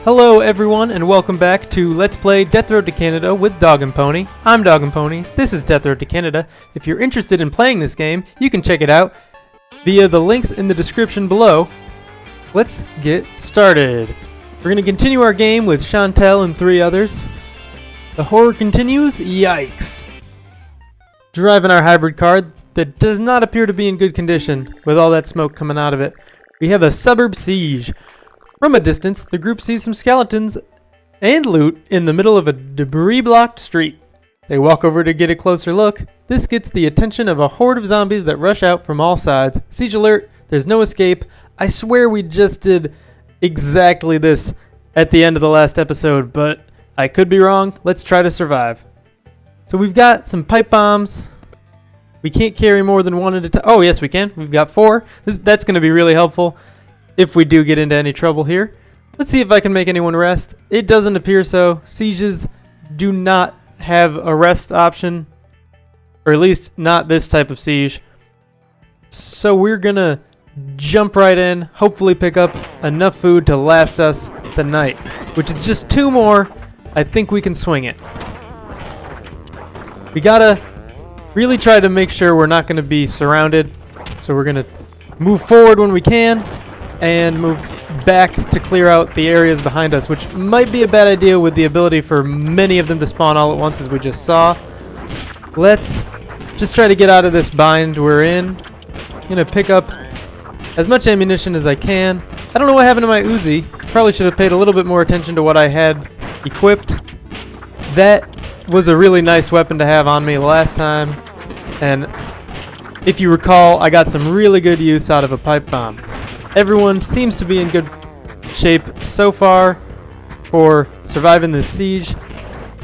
Hello everyone and welcome back to Let's Play Death Road to Canada with DogAndPony. I'm DogAndPony, this is Death Road to Canada. If you're interested in playing this game, you can check it out via the links in the description below. Let's get started. We're going to continue our game with Chantel and 3 others. The horror continues, yikes. Driving our hybrid car that does not appear to be in good condition with all that smoke coming out of it. We have a Suburb siege. From a distance, the group sees some skeletons and loot in the middle of a debris-blocked street. They walk over to get a closer look. This gets the attention of a horde of zombies that rush out from all sides. Siege alert, there's no escape. I swear we just did exactly this at the end of the last episode, but I could be wrong. Let's try to survive. So we've got some pipe bombs. We can't carry more than 1 at a time. Oh, yes, we can. We've got 4. That's going to be really helpful if we do get into any trouble here. Let's see if I can make anyone rest. It doesn't appear so. Sieges do not have a rest option, or at least not this type of siege. So we're gonna jump right in, hopefully pick up enough food to last us the night, which is just 2 more. I think we can swing it. We gotta really try to make sure we're not gonna be surrounded. So we're gonna move forward when we can and move back to clear out the areas behind us, which might be a bad idea with the ability for many of them to spawn all at once, as we just saw. Let's just try to get out of this bind we're in. I'm gonna pick up as much ammunition as I can. I don't know what happened to my Uzi. Probably should have paid a little bit more attention to what I had equipped. That was a really nice weapon to have on me last time, and if you recall, I got some really good use out of a pipe bomb. Everyone seems to be in good shape so far for surviving this siege.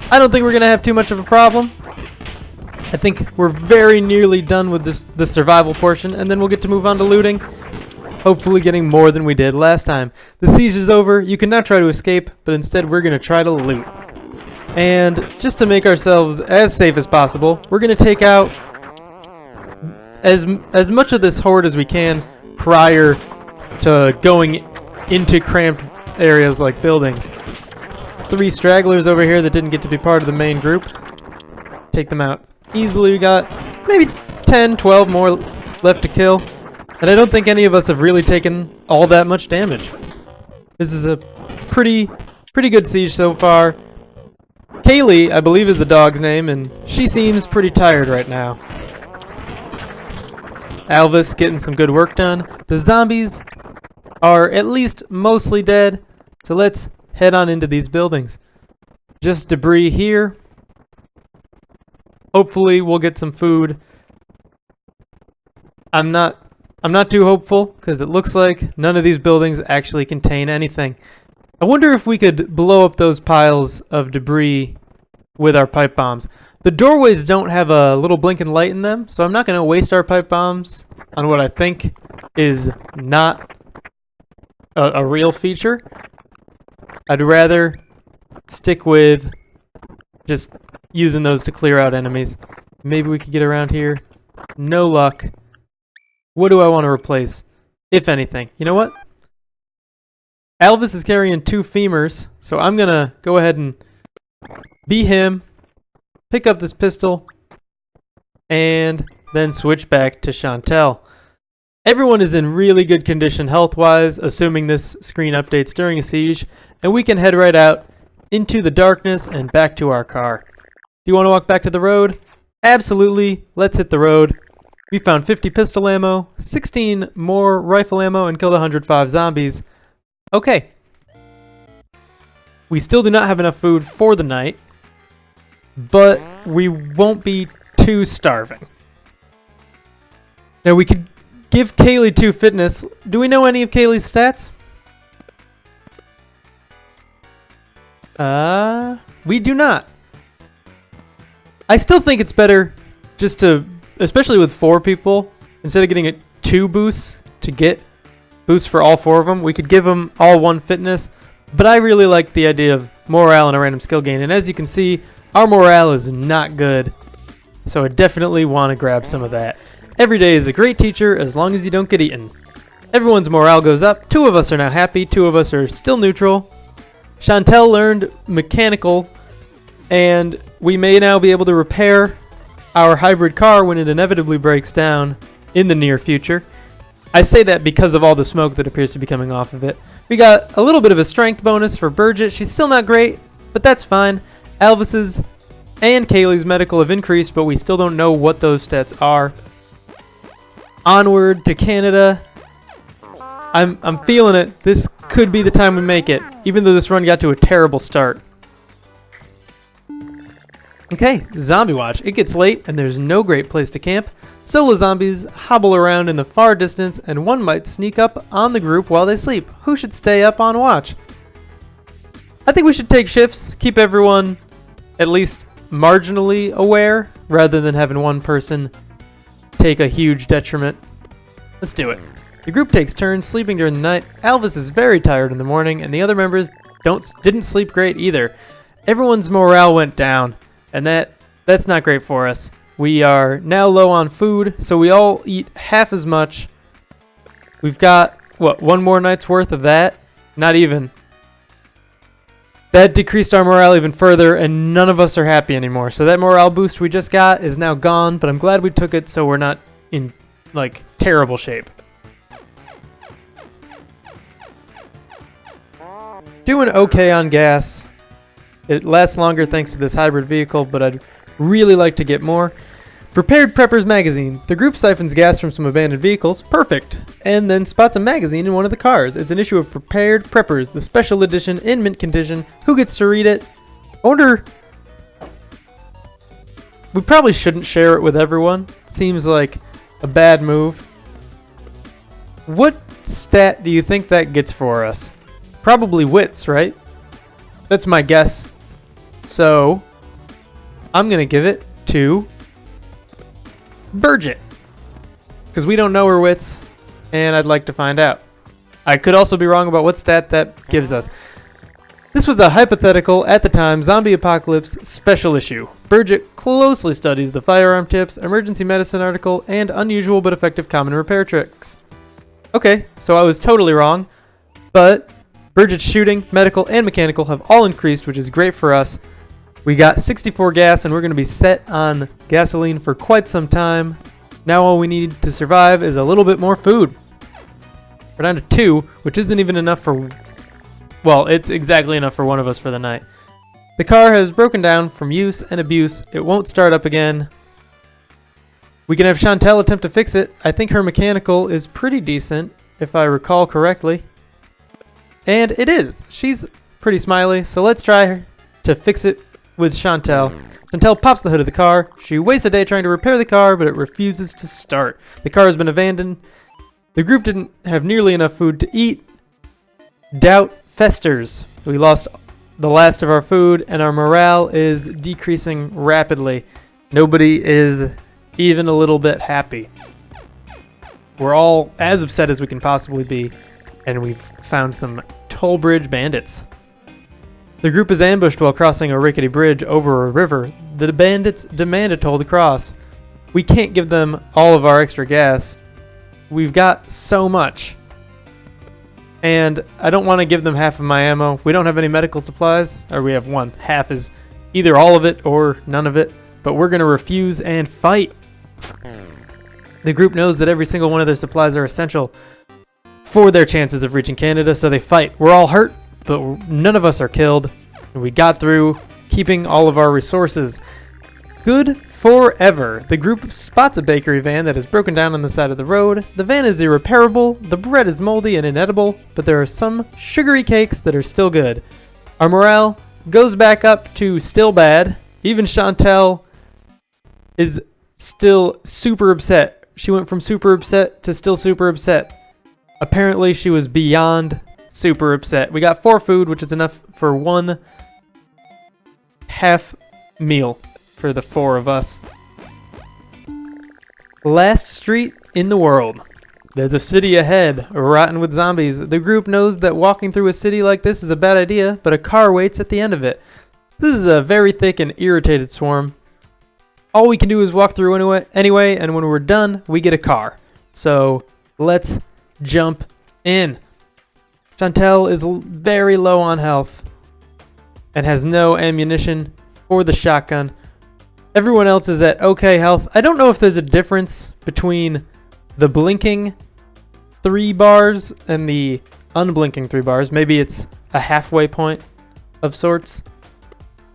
I don't think we're going to have too much of a problem. I think we're very nearly done with the survival portion, and then we'll get to move on to looting, hopefully getting more than we did last time. The siege is over. You can now try to escape, but instead we're going to try to loot. And just to make ourselves as safe as possible, we're going to take out as much of this horde as we can prior to going into cramped areas like buildings. 3 stragglers over here that didn't get to be part of the main group. Take them out easily. We got maybe 10, 12 more left to kill. And I don't think any of us have really taken all that much damage. This is a pretty good siege so far. Kaylee, I believe, is the dog's name, and she seems pretty tired right now. Alvis getting some good work done. The zombies are at least mostly dead, so let's head on into these buildings. Just debris here. Hopefully we'll get some food. I'm not too hopeful because it looks like none of these buildings actually contain anything. I wonder if we could blow up those piles of debris with our pipe bombs. The doorways don't have a little blinking light in them, so I'm not going to waste our pipe bombs on what I think is not a real feature. I'd rather stick with just using those to clear out enemies. Maybe we could get around here. No luck. What do I want to replace, if anything? You know what? Alvis is carrying 2 femurs, so I'm going to go ahead and be him, pick up this pistol, and then switch back to Chantel. Everyone is in really good condition health-wise, assuming this screen updates during a siege, and we can head right out into the darkness and back to our car. Do you want to walk back to the road? Absolutely. Let's hit the road. We found 50 pistol ammo, 16 more rifle ammo, and killed 105 zombies. Okay. We still do not have enough food for the night, but we won't be too starving. Now we could give Kaylee 2 fitness. Do we know any of Kaylee's stats? We do not. I still think it's better just to, especially with 4 people, instead of getting 2 boosts to get boosts for all 4 of them, we could give them all 1 fitness. But I really like the idea of morale and a random skill gain. And as you can see, our morale is not good. So I definitely want to grab some of that. Every day is a great teacher as long as you don't get eaten. Everyone's morale goes up. 2 of us are now happy. 2 of us are still neutral. Chantel learned mechanical, and we may now be able to repair our hybrid car when it inevitably breaks down in the near future. I say that because of all the smoke that appears to be coming off of it. We got a little bit of a strength bonus for Bridget. She's still not great, but that's fine. Alvis's and Kaylee's medical have increased, but we still don't know what those stats are. Onward to Canada. I'm feeling it. This could be the time we make it, even though this run got to a terrible start. Okay, Zombie Watch. It gets late, and there's no great place to camp. Solo zombies hobble around in the far distance, and one might sneak up on the group while they sleep. Who should stay up on watch? I think we should take shifts, keep everyone at least marginally aware, rather than having one person take a huge detriment. Let's do it. The group takes turns sleeping during the night. Alvis is very tired in the morning, and the other members didn't sleep great either. Everyone's morale went down, and that's not great for us. We are now low on food, so we all eat half as much. We've got, what, one more night's worth of that? Not even. That decreased our morale even further, and none of us are happy anymore. So that morale boost we just got is now gone, but I'm glad we took it so we're not in, like, terrible shape. Doing okay on gas. It lasts longer thanks to this hybrid vehicle, but I'd really like to get more. Prepared Preppers magazine. The group siphons gas from some abandoned vehicles. Perfect. And then spots a magazine in one of the cars. It's an issue of Prepared Preppers, the special edition in mint condition. Who gets to read it? I wonder... We probably shouldn't share it with everyone. Seems like a bad move. What stat do you think that gets for us? Probably wits, right? That's my guess. So, I'm going to give it to Bridget, because we don't know her wits, and I'd like to find out. I could also be wrong about what stat that gives us. This was a hypothetical, at the time, zombie apocalypse special issue. Bridget closely studies the firearm tips, emergency medicine article, and unusual but effective common repair tricks. Okay, so I was totally wrong, but Bridget's shooting, medical, and mechanical have all increased, which is great for us. We got 64 gas, and we're going to be set on gasoline for quite some time. Now all we need to survive is a little bit more food. We're down to 2, which isn't even enough for... Well, it's exactly enough for one of us for the night. The car has broken down from use and abuse. It won't start up again. We can have Chantel attempt to fix it. I think her mechanical is pretty decent, if I recall correctly. And it is. She's pretty smiley, so let's try her to fix it with Chantel. Chantel pops the hood of the car. She wastes a day trying to repair the car, but it refuses to start. The car has been abandoned. The group didn't have nearly enough food to eat. Doubt festers. We lost the last of our food, and our morale is decreasing rapidly. Nobody is even a little bit happy. We're all as upset as we can possibly be, and we've found some toll bridge bandits. The group is ambushed while crossing a rickety bridge over a river. The bandits demand a toll to cross. We can't give them all of our extra gas. We've got so much. And I don't want to give them half of my ammo. We don't have any medical supplies, or we have one. Half is either all of it or none of it, but we're going to refuse and fight. The group knows that every single one of their supplies are essential for their chances of reaching Canada, so they fight. We're all hurt, but none of us are killed. And we got through, keeping all of our resources. Good forever. The group spots a bakery van that has broken down on the side of the road. The van is irreparable, the bread is moldy and inedible, but there are some sugary cakes that are still good. Our morale goes back up to still bad. Even Chantel is still super upset. She went from super upset to still super upset. Apparently she was beyond super upset. We got 4 food, which is enough for 1 half meal for the 4 of us. Last street in the world. There's a city ahead, rotten with zombies. The group knows that walking through a city like this is a bad idea, but a car waits at the end of it. This is a very thick and irritated swarm. All we can do is walk through anyway, and when we're done, we get a car. So let's jump in. Chantel is very low on health. and has no ammunition for the shotgun. Everyone else is at okay health. I don't know if there's a difference between the blinking 3 bars and the unblinking 3 bars. Maybe it's a halfway point of sorts.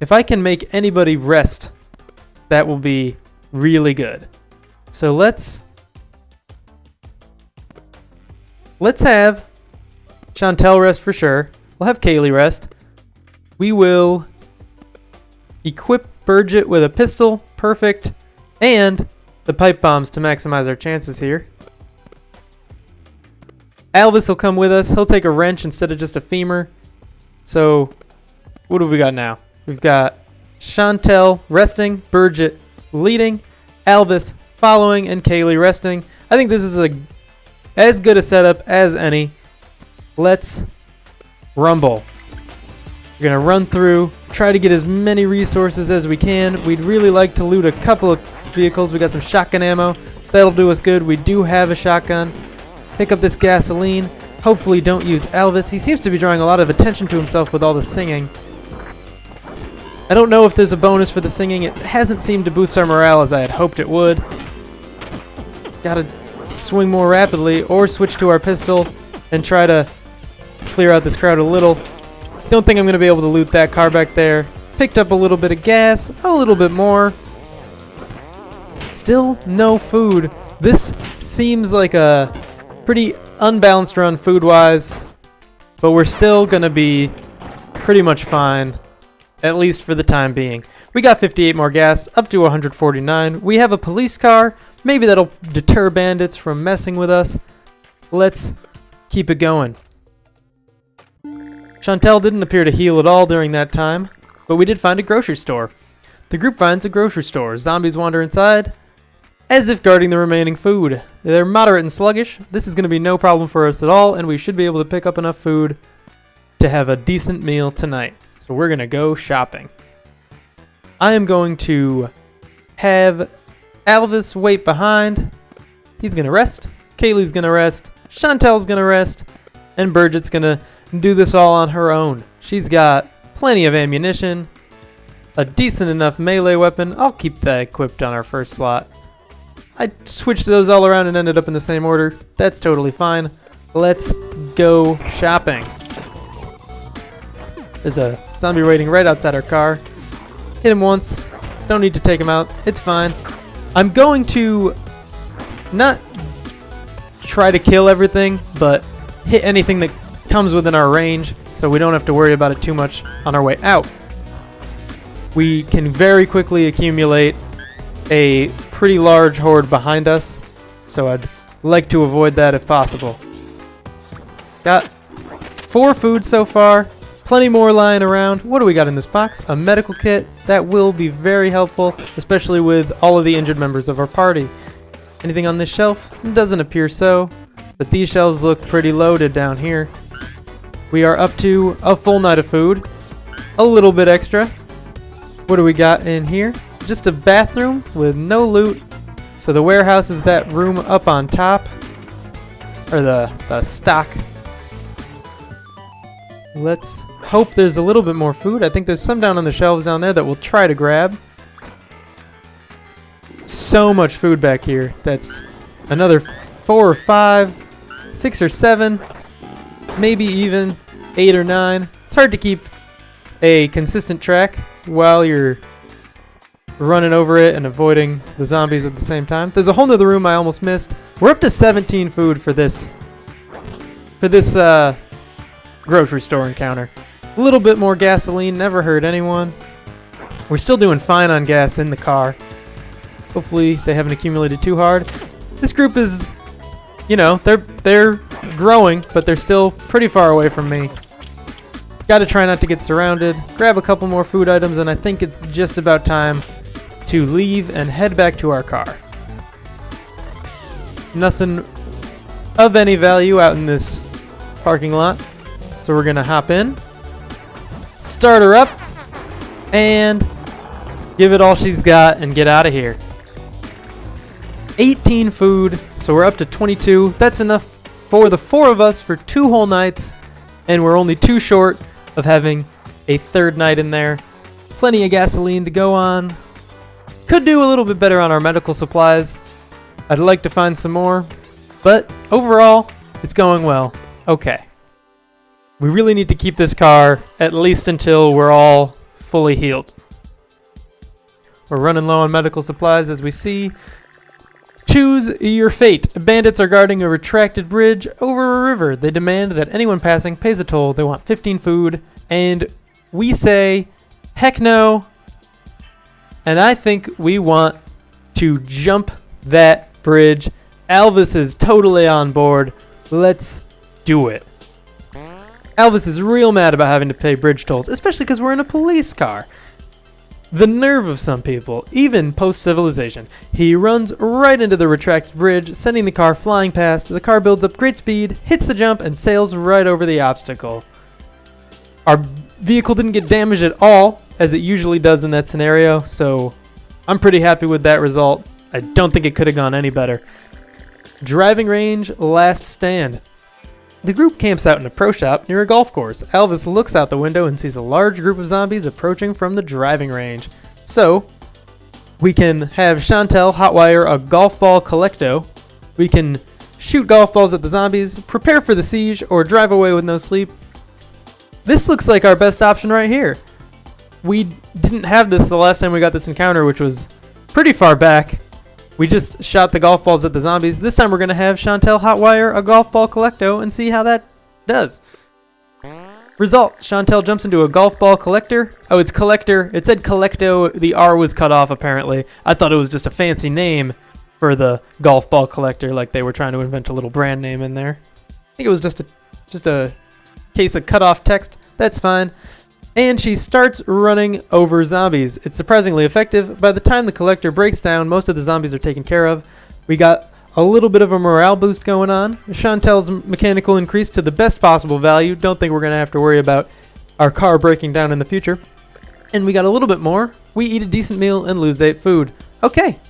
If I can make anybody rest, that will be really good. So let's have Chantel rest for sure. We'll have Kaylee rest. We will equip Burgett with a pistol. Perfect. And the pipe bombs to maximize our chances here. Alvis will come with us. He'll take a wrench instead of just a femur. So what do we got now? We've got Chantel resting, Burgett leading, Alvis following, and Kaylee resting. I think this is as good a setup as any. Let's rumble. We're going to run through, try to get as many resources as we can. We'd really like to loot a couple of vehicles. We got some shotgun ammo. That'll do us good. We do have a shotgun. Pick up this gasoline. Hopefully don't use Alvis. He seems to be drawing a lot of attention to himself with all the singing. I don't know if there's a bonus for the singing. It hasn't seemed to boost our morale as I had hoped it would. Gotta swing more rapidly or switch to our pistol and try to clear out this crowd a little. Don't think I'm going to be able to loot that car back there. Picked up a little bit of gas, a little bit more. Still no food. This seems like a pretty unbalanced run food-wise, but we're still going to be pretty much fine, at least for the time being. We got 58 more gas, up to 149. We have a police car. Maybe that'll deter bandits from messing with us. Let's keep it going. Chantel didn't appear to heal at all during that time, but we did find a grocery store. The group finds a grocery store. Zombies wander inside, as if guarding the remaining food. They're moderate and sluggish. This is going to be no problem for us at all, and we should be able to pick up enough food to have a decent meal tonight. So we're going to go shopping. I am going to have Alvis wait behind. He's going to rest. Kaylee's going to rest. Chantel's going to rest. And Burgett's going to do this all on her own. She's got plenty of ammunition, a decent enough melee weapon. I'll keep that equipped on our first slot. I switched those all around and ended up in the same order. That's totally fine. Let's go shopping. There's a zombie waiting right outside our car. Hit him once. Don't need to take him out. It's fine. I'm going to not try to kill everything, but hit anything that comes within our range so we don't have to worry about it too much on our way out. We can very quickly accumulate a pretty large horde behind us, so I'd like to avoid that if possible. Got 4 food so far, plenty more lying around. What do we got in this box? A medical kit. That will be very helpful, especially with all of the injured members of our party. Anything on this shelf? It doesn't appear so, but these shelves look pretty loaded down here. We are up to a full night of food, a little bit extra. What do we got in here? Just a bathroom with no loot. So the warehouse is that room up on top, or the stock. Let's hope there's a little bit more food. I think there's some down on the shelves down there that we'll try to grab. So much food back here. That's another 4 or 5, 6 or 7, maybe even 8 or 9. It's hard to keep a consistent track while you're running over it and avoiding the zombies at the same time. There's a whole nother room I almost missed. We're up to 17 food for this grocery store encounter. A little bit more gasoline, never hurt anyone. We're still doing fine on gas in the car. Hopefully they haven't accumulated too hard. This group is, you know, they're growing, but they're still pretty far away from me. Gotta try not to get surrounded. Grab a couple more food items, and I think it's just about time to leave and head back to our car. Nothing of any value out in this parking lot. So we're gonna hop in, start her up, and give it all she's got and get out of here. 18 food, so we're up to 22. That's enough for the 4 of us for 2 whole nights, and we're only 2 short of having a third night in there. Plenty of gasoline to go on. Could do a little bit better on our medical supplies. I'd like to find some more, but overall, it's going well. Okay. We really need to keep this car at least until we're all fully healed. We're running low on medical supplies as we see. Choose your fate. Bandits are guarding a retracted bridge over a river. They demand that anyone passing pays a toll. They want 15 food, and we say, heck no. And I think we want to jump that bridge. Alvis is totally on board. Let's do it. Alvis is real mad about having to pay bridge tolls, especially because we're in a police car. The nerve of some people, even post-civilization. He runs right into the retracted bridge, sending the car flying past. The car builds up great speed, hits the jump, and sails right over the obstacle. Our vehicle didn't get damaged at all, as it usually does in that scenario, so I'm pretty happy with that result. I don't think it could have gone any better. Driving range, last stand. The group camps out in a pro shop near a golf course. Alvis looks out the window and sees a large group of zombies approaching from the driving range. So, we can have Chantel hotwire a golf ball collecto. We can shoot golf balls at the zombies, prepare for the siege, or drive away with no sleep. This looks like our best option right here. We didn't have this the last time we got this encounter, which was pretty far back. We just shot the golf balls at the zombies. This time we're going to have Chantel hotwire a golf ball collecto and see how that does. Result, Chantel jumps into a golf ball collector. Oh, it's collector. It said collecto. The R was cut off apparently. I thought it was just a fancy name for the golf ball collector, like they were trying to invent a little brand name in there. I think it was just a case of cut off text. That's fine. And she starts running over zombies. It's surprisingly effective. By the time the collector breaks down, most of the zombies are taken care of. We got a little bit of a morale boost going on. Chantel's mechanical increase to the best possible value. Don't think we're going to have to worry about our car breaking down in the future. And we got a little bit more. We eat a decent meal and lose 8 food. Okay.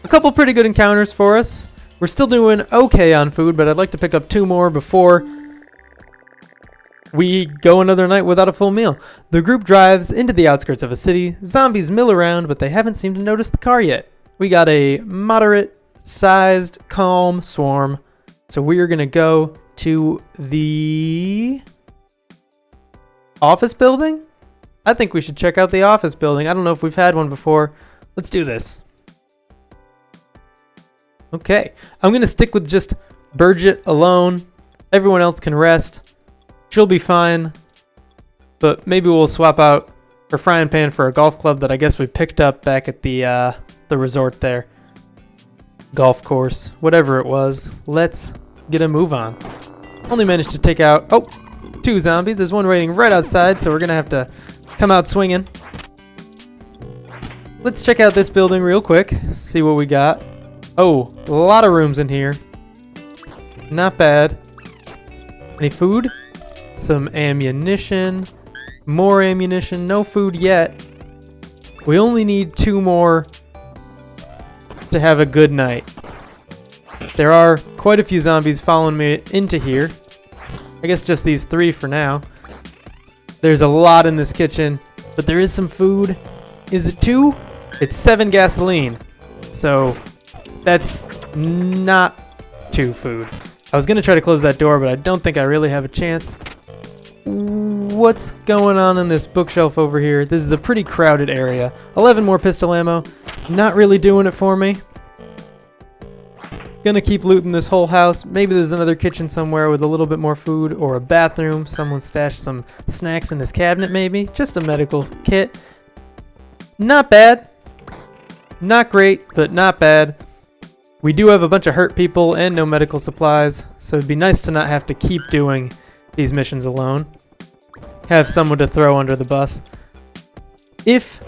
A couple pretty good encounters for us. We're still doing okay on food, but I'd like to pick up 2 more before we go another night without a full meal. The group drives into the outskirts of a city. Zombies mill around, but they haven't seemed to notice the car yet. We got a moderate-sized, calm swarm. So we are going to go to the office building? I think we should check out the office building. I don't know if we've had one before. Let's do this. Okay. I'm going to stick with just Bridget alone. Everyone else can rest. She'll be fine, but maybe we'll swap out her frying pan for a golf club that I guess we picked up back at the resort there. Golf course, whatever it was. Let's get a move on. Only managed to take out, 2 zombies. There's one waiting right outside, so we're going to have to come out swinging. Let's check out this building real quick, see what we got. Oh, a lot of rooms in here. Not bad. Any food? Some ammunition, more ammunition, no food yet. We only need 2 more to have a good night. There are quite a few zombies following me into here. I guess just these 3 for now. There's a lot in this kitchen, but there is some food. Is it 2? It's 7 gasoline. So that's not 2 food. I was going to try to close that door, but I don't think I really have a chance. What's going on in this bookshelf over here? This is a pretty crowded area. 11 more pistol ammo. Not really doing it for me. Gonna keep looting this whole house. Maybe there's another kitchen somewhere with a little bit more food, or a bathroom. Someone stashed some snacks in this cabinet maybe. Just a medical kit. Not bad. Not great, but not bad. We do have a bunch of hurt people and no medical supplies, so it'd be nice to not have to keep doing these missions alone. Have someone to throw under the bus. If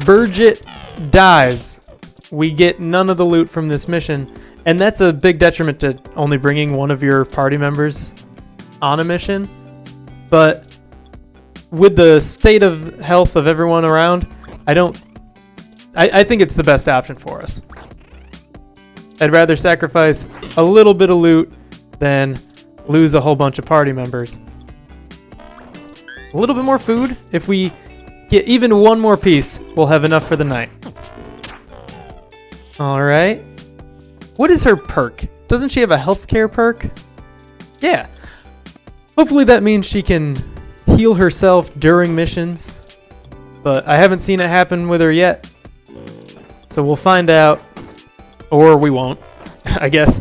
Bridget dies, we get none of the loot from this mission, and that's a big detriment to only bringing one of your party members on a mission. But with the state of health of everyone around, I think it's the best option for us. I'd rather sacrifice a little bit of loot than lose a whole bunch of party members. A little bit more food. If we get even one more piece, we'll have enough for the night. All right. What is her perk? Doesn't she have a healthcare perk? Yeah. Hopefully that means she can heal herself during missions. But I haven't seen it happen with her yet. So we'll find out. Or we won't, I guess.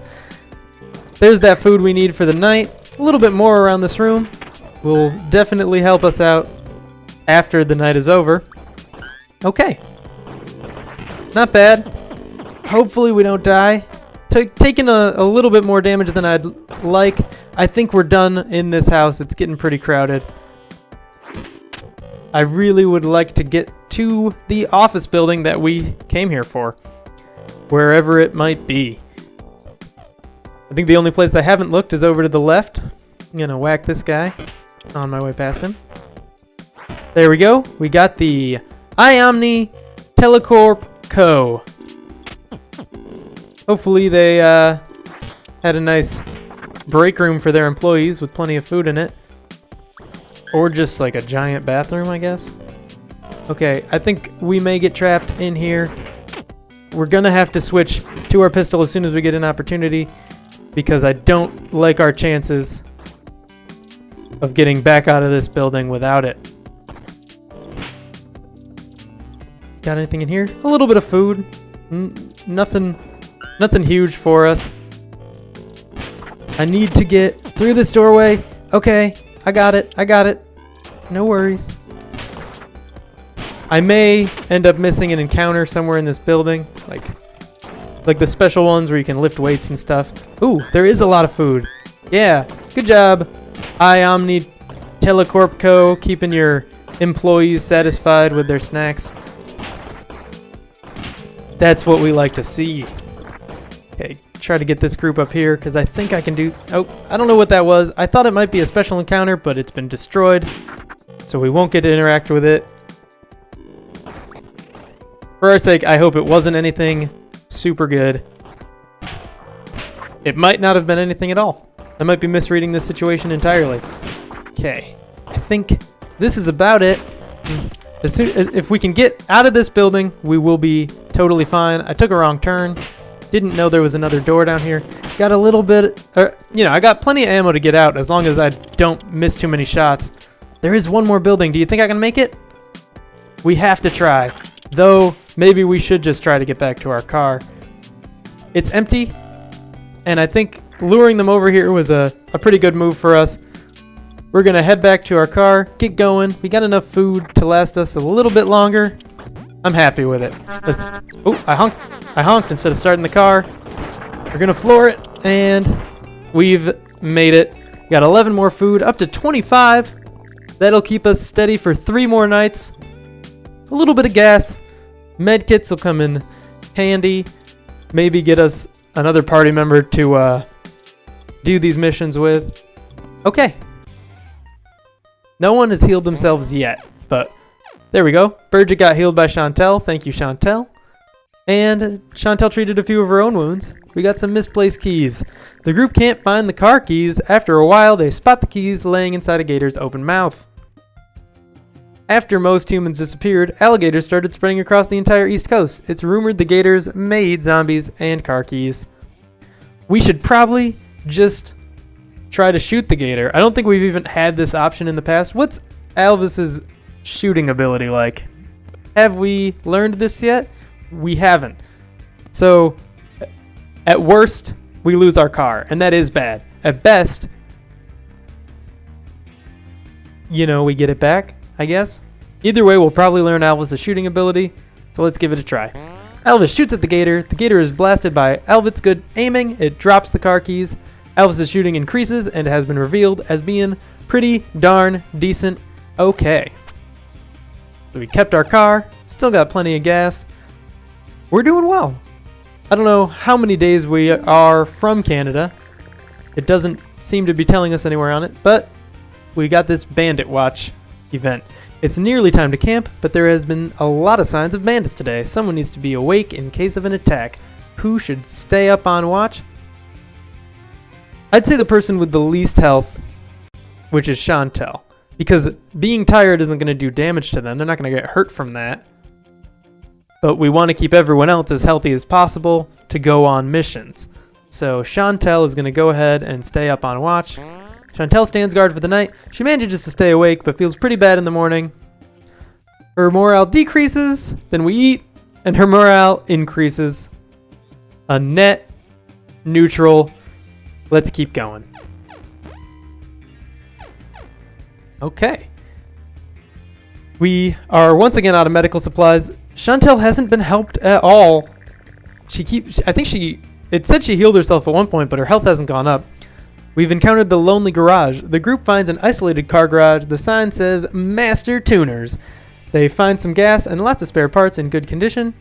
There's that food we need for the night. A little bit more around this room will definitely help us out after the night is over. Okay. Not bad. Hopefully we don't die. Taking a little bit more damage than I'd like. I think we're done in this house. It's getting pretty crowded. I really would like to get to the office building that we came here for. Wherever it might be. I think the only place I haven't looked is over to the left. I'm going to whack this guy on my way past him. There we go. We got the iOmni Telecorp Co. Hopefully they had a nice break room for their employees with plenty of food in it. Or just like a giant bathroom, I guess. Okay, I think we may get trapped in here. We're going to have to switch to our pistol as soon as we get an opportunity. Because I don't like our chances of getting back out of this building without it. Got anything in here? A little bit of food. Nothing huge for us. I need to get through this doorway. Okay, I got it. No worries. I may end up missing an encounter somewhere in this building. Like the special ones where you can lift weights and stuff. Ooh, there is a lot of food. Yeah, good job. iOmni Telecorp Co. keeping your employees satisfied with their snacks. That's what we like to see. Okay, try to get this group up here because I think I can do... Oh, I don't know what that was. I thought it might be a special encounter, but it's been destroyed. So we won't get to interact with it. For our sake, I hope it wasn't anything super good. It might not have been anything at all. I might be misreading this situation entirely. Okay, I think this is about it. If we can get out of this building, we will be totally fine. I took a wrong turn. Didn't know there was another door down here. Got a little bit, I got plenty of ammo to get out as long as I don't miss too many shots. There is one more building. Do you think I can make it? We have to try. Though, maybe we should just try to get back to our car. It's empty, and I think luring them over here was a pretty good move for us. We're going to head back to our car, get going. We got enough food to last us a little bit longer. I'm happy with it. Oh, I honked instead of starting the car. We're going to floor it, and we've made it. Got 11 more food, up to 25. That'll keep us steady for 3 more nights. A little bit of gas. Medkits will come in handy. Maybe get us another party member to do these missions with. Okay. No one has healed themselves yet, but there we go. Bridget got healed by Chantel. Thank you, Chantel. And Chantel treated a few of her own wounds. We got some misplaced keys. The group can't find the car keys. After a while, they spot the keys laying inside a gator's open mouth. After most humans disappeared, alligators started spreading across the entire East Coast. It's rumored the gators made zombies and car keys. We should probably just try to shoot the gator. I don't think we've even had this option in the past. What's Alvis's shooting ability like? Have we learned this yet? We haven't. So, at worst, we lose our car, and that is bad. At best, we get it back, I guess. Either way, we'll probably learn Alvis' shooting ability, so let's give it a try. Alvis shoots at the gator. The gator is blasted by Alvis' good aiming. It drops the car keys. Alvis' shooting increases and has been revealed as being pretty darn decent. Okay. So we kept our car. Still got plenty of gas. We're doing well. I don't know how many days we are from Canada. It doesn't seem to be telling us anywhere on it, but we got this Bandit Watch event. It's nearly time to camp, but there has been a lot of signs of bandits today. Someone needs to be awake in case of an attack. Who should stay up on watch? I'd say the person with the least health, which is Chantel. because being tired isn't going to do damage to them. They're not going to get hurt from that. But we want to keep everyone else as healthy as possible to go on missions. So Chantel is going to go ahead and stay up on watch. Chantel stands guard for the night. She manages to stay awake, but feels pretty bad in the morning. Her morale decreases, then we eat, and her morale increases. A net neutral. Let's keep going. Okay. We are once again out of medical supplies. Chantel hasn't been helped at all. It said she healed herself at one point, but her health hasn't gone up. We've encountered the lonely garage. The group finds an isolated car garage. The sign says Master Tuners. They find some gas and lots of spare parts in good condition.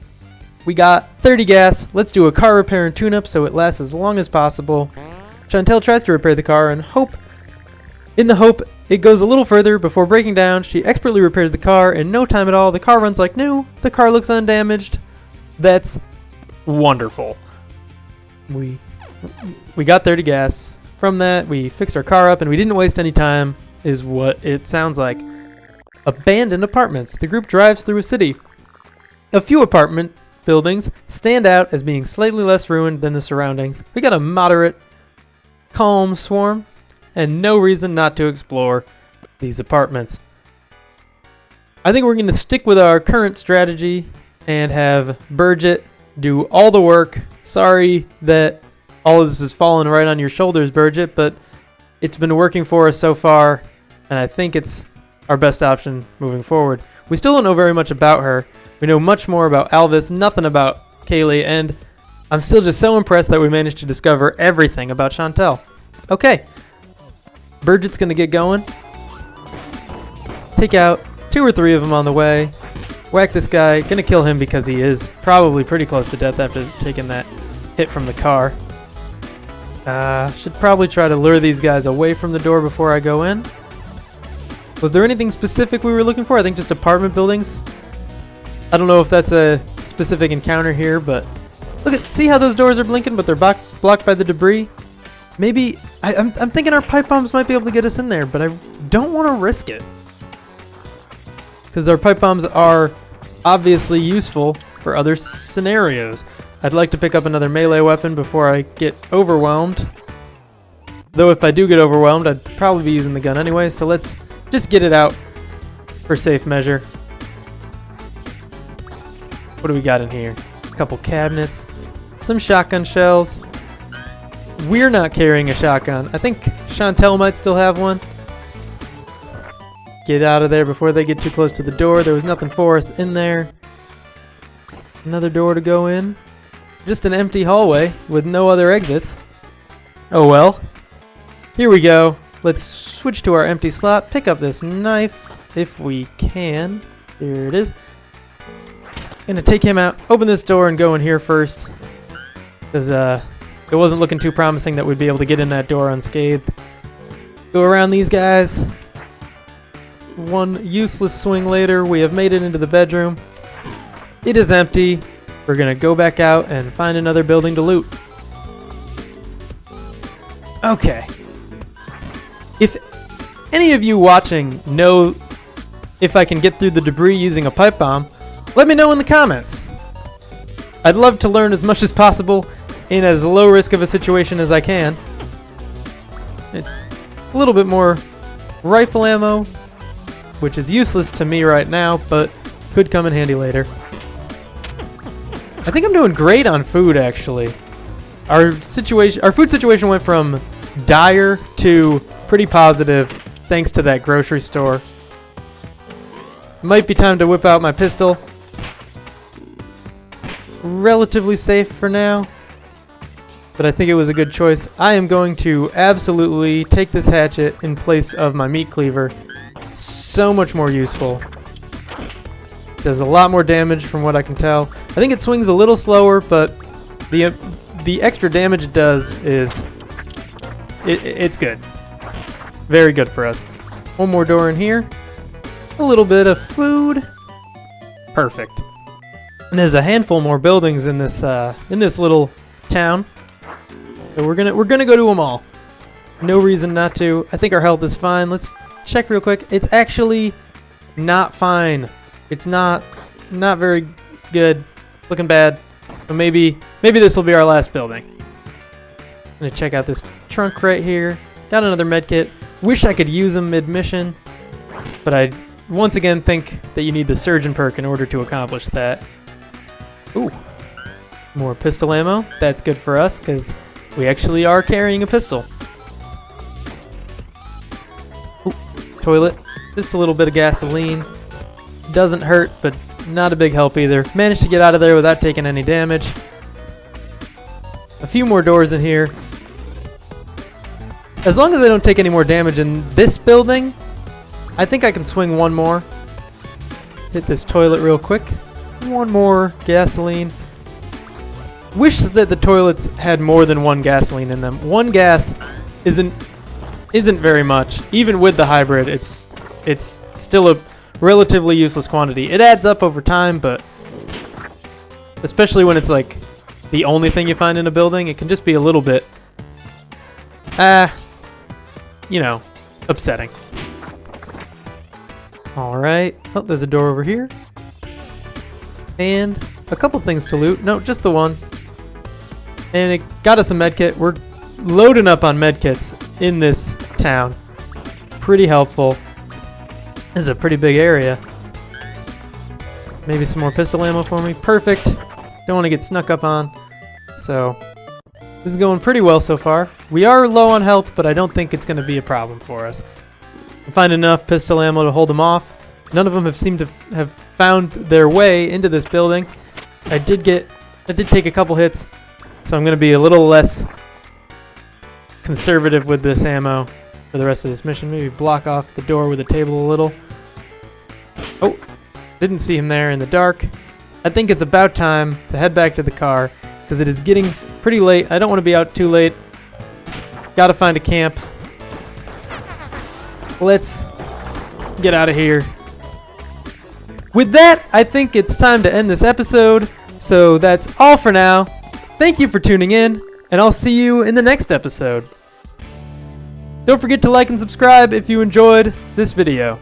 We got 30 gas. Let's do a car repair and tune-up so it lasts as long as possible. Chantel tries to repair the car and in the hope it goes a little further before breaking down. She expertly repairs the car in no time at all. The car runs like new. The car looks undamaged. That's wonderful. We got 30 gas. From that, we fixed our car up and we didn't waste any time, is what it sounds like. Abandoned apartments. The group drives through a city. A few apartment buildings stand out as being slightly less ruined than the surroundings. We got a moderate, calm swarm and no reason not to explore these apartments. I think we're going to stick with our current strategy and have Burgett do all the work. Sorry that all of this has fallen right on your shoulders, Burgett, but it's been working for us so far, and I think it's our best option moving forward. We still don't know very much about her. We know much more about Alvis, nothing about Kaylee, and I'm still just so impressed that we managed to discover everything about Chantel. Okay, Burgett's gonna get going. Take out 2 or 3 of them on the way. Whack this guy. Gonna kill him because he is probably pretty close to death after taking that hit from the car. Should probably try to lure these guys away from the door before I go in. Was there anything specific we were looking for? I think just apartment buildings. I don't know if that's a specific encounter here, but see how those doors are blinking, but they're blocked by the debris? Maybe, I'm thinking our pipe bombs might be able to get us in there, but I don't want to risk it. Because our pipe bombs are obviously useful for other scenarios. I'd like to pick up another melee weapon before I get overwhelmed. Though if I do get overwhelmed, I'd probably be using the gun anyway, so let's just get it out for safe measure. What do we got in here? A couple cabinets, some shotgun shells. We're not carrying a shotgun. I think Chantel might still have one. Get out of there before they get too close to the door. There was nothing for us in there. Another door to go in. Just an empty hallway with no other exits. Oh well. Here we go. Let's switch to our empty slot. Pick up this knife if we can. Here it is. Gonna take him out. Open this door and go in here first. Because it wasn't looking too promising that we'd be able to get in that door unscathed. Go around these guys. One useless swing later, we have made it into the bedroom. It is empty. We're gonna go back out and find another building to loot. Okay. If any of you watching know if I can get through the debris using a pipe bomb, let me know in the comments. I'd love to learn as much as possible in as low risk of a situation as I can. A little bit more rifle ammo, which is useless to me right now, but could come in handy later. I think I'm doing great on food, actually. Our food situation went from dire to pretty positive thanks to that grocery store. Might be time to whip out my pistol. Relatively safe for now, but I think it was a good choice. I am going to absolutely take this hatchet in place of my meat cleaver. So much more useful. Does a lot more damage from what I can tell. I think it swings a little slower, but the extra damage it does is it's good. Very good for us. One more door in here. A little bit of food. Perfect. And there's a handful more buildings in this little town. So we're gonna go to them all. No reason not to. I think our health is fine. Let's check real quick. It's actually not fine. It's not very good. Looking bad. But maybe this will be our last building. I'm gonna check out this trunk right here. Got another medkit. Wish I could use them mid-mission, but I once again think that you need the surgeon perk in order to accomplish that. Ooh, more pistol ammo. That's good for us because we actually are carrying a pistol. Ooh, toilet. Just a little bit of gasoline. Doesn't hurt, but not a big help either. Managed to get out of there without taking any damage. A few more doors in here. As long as I don't take any more damage in this building, I think I can swing one more. Hit this toilet real quick. One more gasoline. Wish that the toilets had more than one gasoline in them. One gas isn't very much. Even with the hybrid, it's still a relatively useless quantity. It adds up over time, but especially when it's like the only thing you find in a building, it can just be a little bit you know, upsetting. Alright. Oh, there's a door over here. And a couple things to loot. No, just the one. And it got us a medkit. We're loading up on medkits in this town. Pretty helpful. This is a pretty big area. Maybe some more pistol ammo for me. Perfect. Don't want to get snuck up on. So this is going pretty well so far. We are low on health, but I don't think it's going to be a problem for us. I find enough pistol ammo to hold them off. None of them have seemed to have found their way into this building. I did take a couple hits, so I'm going to be a little less conservative with this ammo for the rest of this mission. Maybe block off the door with the table a little. Oh, didn't see him there in the dark. I think it's about time to head back to the car because it is getting pretty late. I don't want to be out too late. Gotta find a camp. Let's get out of here. With that, I think it's time to end this episode. So that's all for now. Thank you for tuning in, and I'll see you in the next episode. Don't forget to like and subscribe if you enjoyed this video.